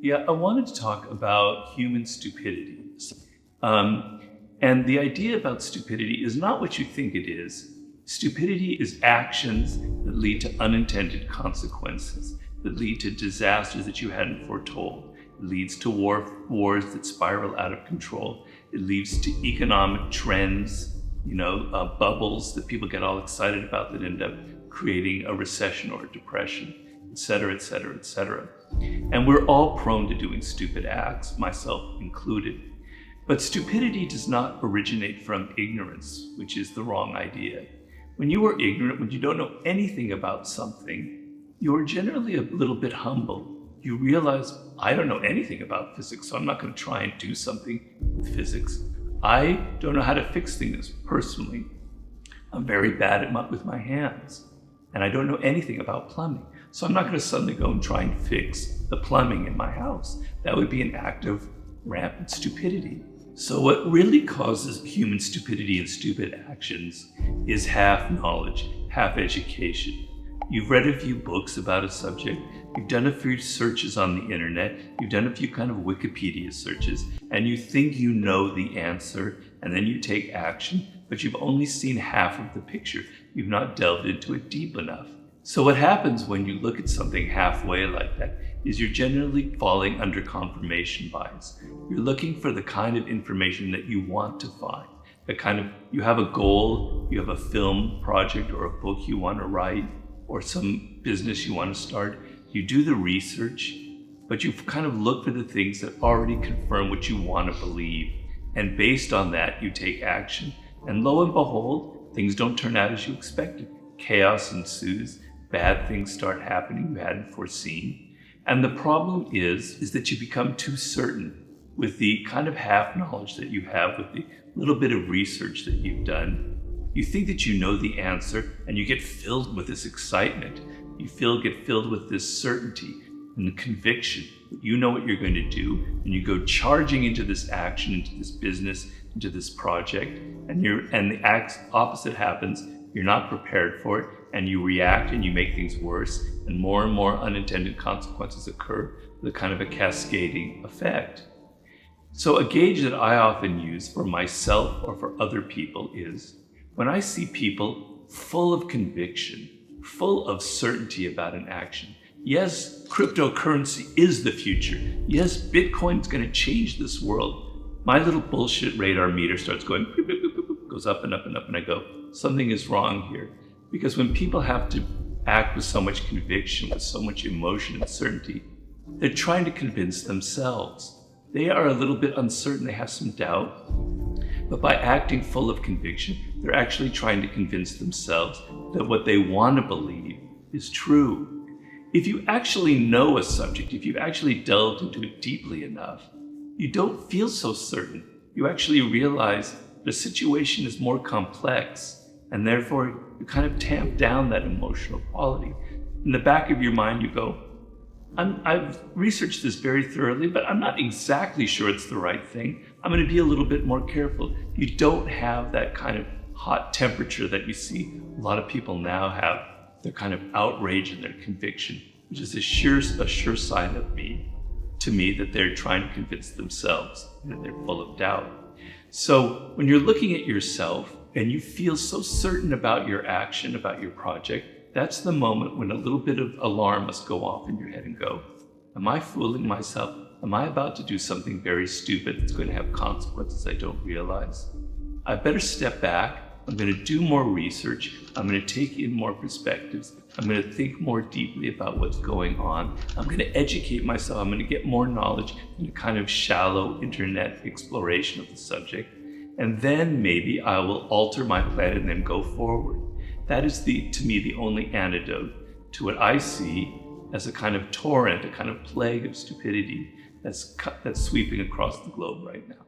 Yeah, I wanted to talk about human stupidity. And the idea about stupidity is not what you think it is. Stupidity is actions that lead to unintended consequences, that lead to disasters that you hadn't foretold. It leads to wars that spiral out of control. It leads to economic trends, bubbles that people get all excited about that end up creating a recession or a depression, et cetera, et cetera, et cetera. And we're all prone to doing stupid acts, myself included. But stupidity does not originate from ignorance, which is the wrong idea. When you are ignorant, when you don't know anything about something, you are generally a little bit humble. You realize, I don't know anything about physics, so I'm not going to try and do something with physics. I don't know how to fix things personally. I'm very bad with my hands, and I don't know anything about plumbing. So I'm not going to suddenly go and try and fix the plumbing in my house. That would be an act of rampant stupidity. So what really causes human stupidity and stupid actions is half knowledge, half education. You've read a few books about a subject, you've done a few searches on the internet, you've done a few kind of Wikipedia searches, and you think you know the answer, and then you take action, but you've only seen half of the picture. You've not delved into it deep enough. So what happens when you look at something halfway like that is you're generally falling under confirmation bias. You're looking for the kind of information that you want to find. You have a goal, you have a film project or a book you want to write, or some business you want to start. You do the research, but you kind of look for the things that already confirm what you want to believe. And based on that, you take action. And lo and behold, things don't turn out as you expected. Chaos ensues. Bad things start happening you hadn't foreseen. And the problem is that you become too certain with the kind of half knowledge that you have, with the little bit of research that you've done. You think that you know the answer, and you get filled with this excitement. You get filled with this certainty and conviction that you know what you're going to do, and you go charging into this action, into this business, into this project, and the opposite happens. You're not prepared for it, and you react and you make things worse, and more unintended consequences occur with a kind of a cascading effect. So a gauge that I often use for myself or for other people is when I see people full of conviction, full of certainty about an action. Yes, cryptocurrency is the future. Yes, Bitcoin's going to change this world. My little bullshit radar meter starts going, boop, boop, boop, boop, boop, goes up and up and up, and I go, something is wrong here. Because when people have to act with so much conviction, with so much emotion and certainty, they're trying to convince themselves. They are a little bit uncertain, they have some doubt, but by acting full of conviction, they're actually trying to convince themselves that what they want to believe is true. If you actually know a subject, if you've actually delved into it deeply enough, you don't feel so certain. You actually realize the situation is more complex, and therefore you kind of tamp down that emotional quality. In the back of your mind, you go, I've researched this very thoroughly, but I'm not exactly sure it's the right thing. I'm going to be a little bit more careful. You don't have that kind of hot temperature that you see a lot of people now have, their kind of outrage and their conviction, which is a sure sign to me that they're trying to convince themselves that they're full of doubt. So when you're looking at yourself and you feel so certain about your action, about your project, that's the moment when a little bit of alarm must go off in your head and go, am I fooling myself? Am I about to do something very stupid that's going to have consequences I don't realize? I better step back. I'm going to do more research. I'm going to take in more perspectives. I'm going to think more deeply about what's going on. I'm going to educate myself. I'm going to get more knowledge in a kind of shallow internet exploration of the subject. And then maybe I will alter my plan and then go forward. That is, to me, the only antidote to what I see as a kind of torrent, a kind of plague of stupidity that's sweeping across the globe right now.